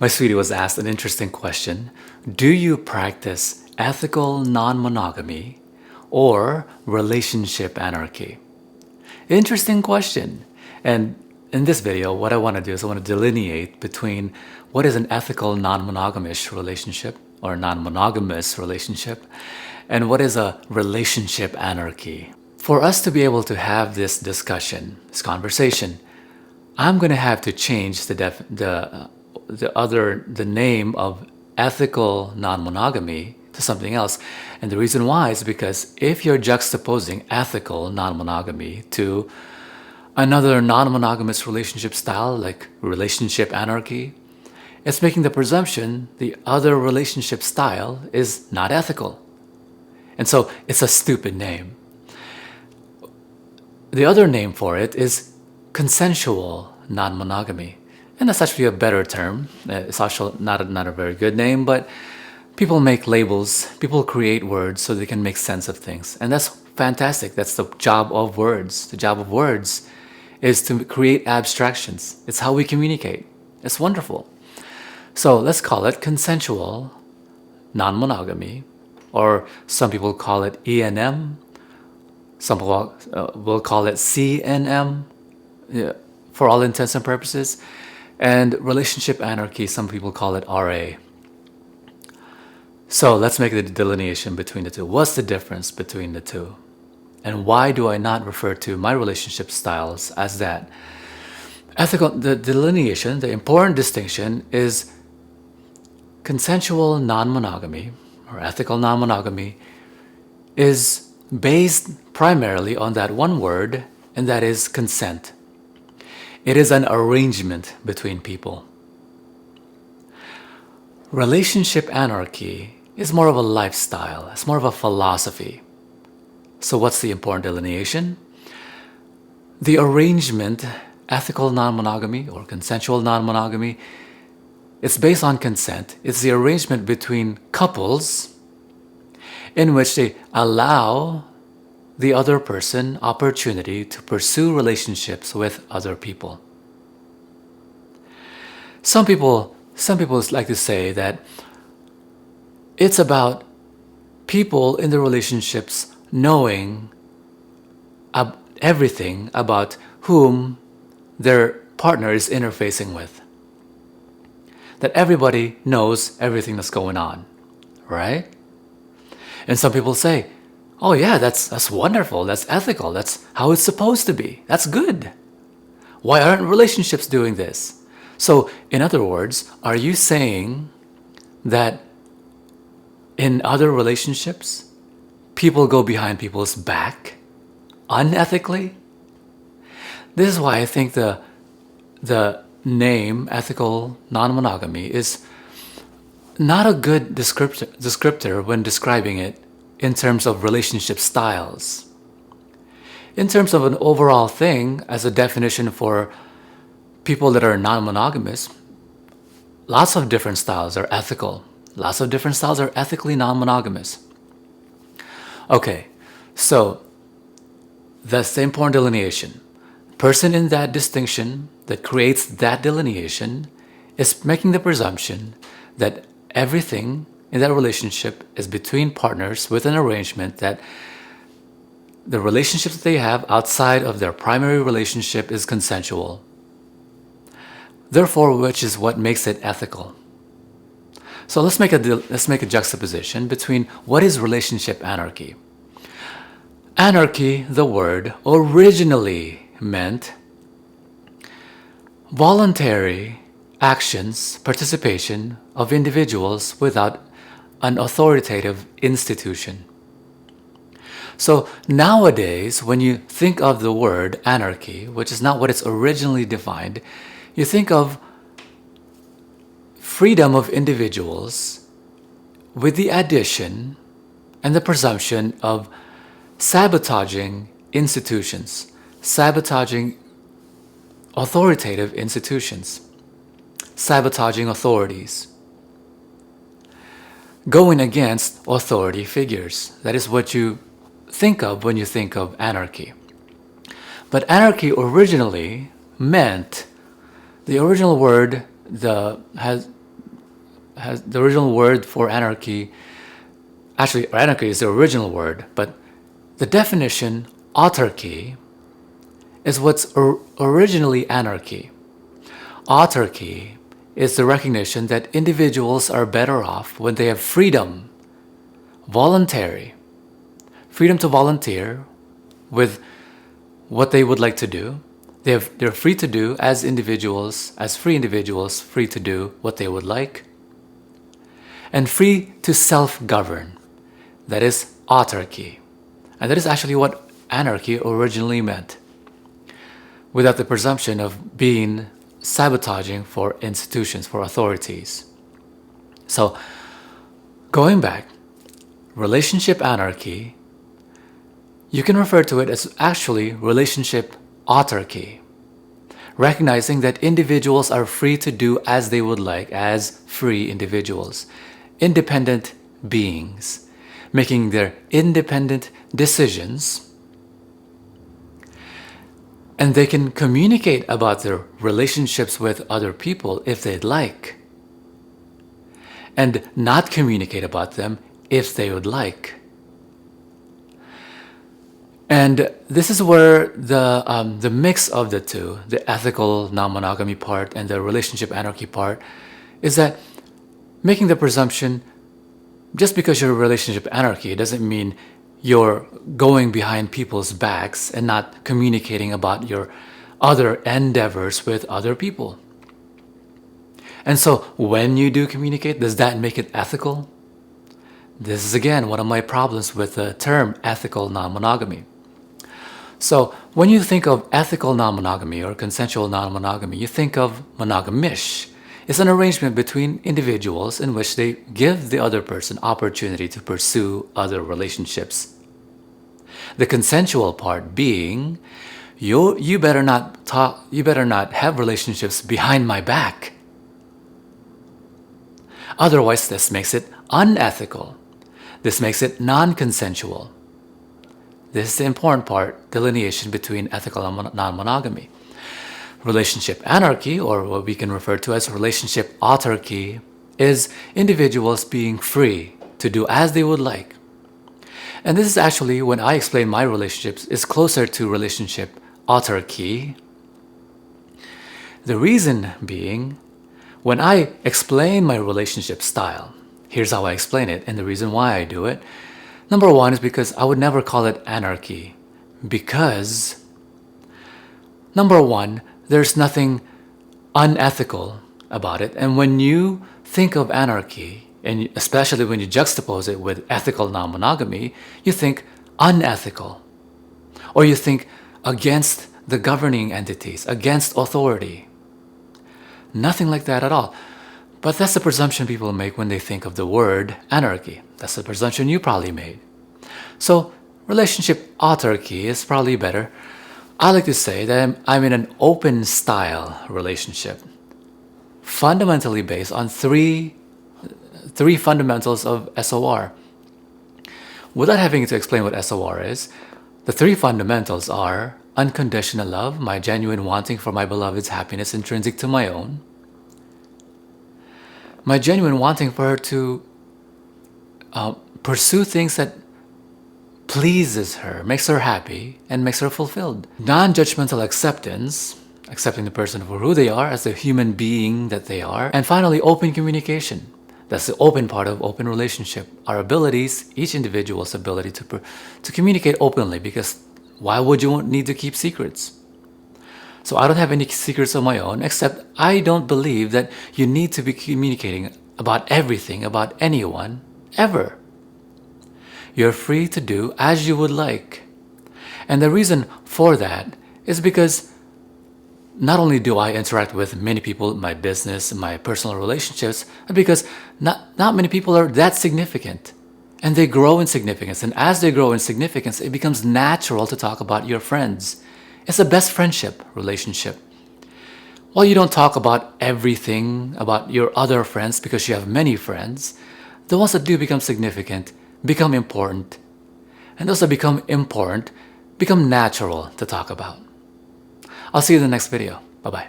My sweetie was asked an interesting question. Do you practice ethical non-monogamy or relationship anarchy? Interesting question. And in this video, what I want to do is I want to delineate between what is an ethical non-monogamous relationship or non-monogamous relationship and what is a relationship anarchy. For us to be able to have this discussion, this conversation, I'm going to have to change the name of ethical non-monogamy to something else. And the reason why is because if you're juxtaposing ethical non-monogamy to another non-monogamous relationship style like relationship anarchy, it's making the presumption the other relationship style is not ethical. And so it's a stupid name. The other name for it is consensual non-monogamy. And that's actually a better term. It's actually not a very good name, but people make labels, people create words so they can make sense of things. And that's fantastic. That's the job of words. The job of words is to create abstractions. It's how we communicate. It's wonderful. So let's call it consensual non-monogamy, or some people call it ENM. Some people will call it CNM, yeah, for all intents and purposes. And relationship anarchy, some people call it RA. So let's make the delineation between the two. What's the difference between the two? And why do I not refer to my relationship styles as that? The delineation, the important distinction is consensual non-monogamy or ethical non-monogamy is based primarily on that one word, and that is consent. It is an arrangement between people. Relationship anarchy is more of a lifestyle. It's more of a philosophy. So what's the important delineation? The arrangement, ethical non-monogamy or consensual non-monogamy, it's based on consent. It's the arrangement between couples in which they allow the other person opportunity to pursue relationships with other people. Some people like to say that it's about people in the relationships knowing everything about whom their partner is interfacing with. That everybody knows everything that's going on, right? And some people say, oh yeah, that's wonderful, that's ethical, that's how it's supposed to be, that's good. Why aren't relationships doing this? So, in other words, are you saying that in other relationships, people go behind people's back unethically? This is why I think the name ethical non-monogamy is not a good descriptor when describing it in terms of relationship styles. In terms of an overall thing, as a definition for people that are non-monogamous, lots of different styles are ethical. Lots of different styles are ethically non-monogamous. Okay, so that's the important delineation. Person in that distinction that creates that delineation is making the presumption that everything in that relationship is between partners with an arrangement that the relationship that they have outside of their primary relationship is consensual. Therefore, which is what makes it ethical. So let's make a juxtaposition between what is relationship anarchy. Anarchy, the word, originally meant voluntary actions, participation of individuals without an authoritative institution. So nowadays, when you think of the word anarchy, which is not what it's originally defined, you think of freedom of individuals with the addition and the presumption of sabotaging institutions, sabotaging authoritative institutions, sabotaging authorities, going against authority figures. That is what you think of when you think of anarchy. But anarchy originally meant, the original word the original word for anarchy. Actually, anarchy is the original word, but the definition, autarky, is what's originally anarchy. Autarky is the recognition that individuals are better off when they have freedom, freedom to volunteer with what they would like to do. They're free to do as individuals, as free individuals, free to do what they would like, and free to self-govern. That is autarky. And that is actually what anarchy originally meant, without the presumption of being sabotaging for institutions, for authorities. So, going back, relationship anarchy, you can refer to it as actually relationship autarky, recognizing that individuals are free to do as they would like as free individuals, independent beings, making their independent decisions, and they can communicate about their relationships with other people if they'd like, and not communicate about them if they would like. And this is where the mix of the two, the ethical non-monogamy part and the relationship anarchy part, is that making the presumption, just because you're a relationship anarchy doesn't mean you're going behind people's backs and not communicating about your other endeavors with other people. And so when you do communicate, does that make it ethical? This is again one of my problems with the term ethical non-monogamy. So when you think of ethical non-monogamy or consensual non-monogamy, you think of monogamish. It's an arrangement between individuals in which they give the other person opportunity to pursue other relationships. The consensual part being, you better not have relationships behind my back. Otherwise, this makes it unethical. This makes it non-consensual. This is the important part, delineation between ethical and non-monogamy. Relationship anarchy, or what we can refer to as relationship autarky, is individuals being free to do as they would like. And this is actually, when I explain my relationships, is closer to relationship autarky. The reason being, when I explain my relationship style, here's how I explain it, and the reason why I do it. Number one is because I would never call it anarchy, because number one, there's nothing unethical about it. And when you think of anarchy, and especially when you juxtapose it with ethical non-monogamy, you think unethical, or you think against the governing entities, against authority. Nothing like that at all. But that's the presumption people make when they think of the word anarchy. That's the presumption you probably made. So relationship autarky is probably better. I like to say that I'm in an open style relationship, fundamentally based on three fundamentals of SOR. Without having to explain what SOR is, the three fundamentals are unconditional love, my genuine wanting for my beloved's happiness intrinsic to my own, my genuine wanting for her to pursue things that pleases her, makes her happy, and makes her fulfilled. Non-judgmental acceptance, accepting the person for who they are as the human being that they are. And finally, open communication. That's the open part of open relationship. Our abilities, each individual's ability to communicate openly, because why would you need to keep secrets? So I don't have any secrets of my own, except I don't believe that you need to be communicating about everything, about anyone, ever. You're free to do as you would like. And the reason for that is because not only do I interact with many people in my business, my personal relationships, but because not many people are that significant. And they grow in significance. And as they grow in significance, it becomes natural to talk about your friends. It's a best friendship relationship. While you don't talk about everything about your other friends because you have many friends, the ones that do become significant become important. And those that become important become natural to talk about. I'll see you in the next video. Bye-bye.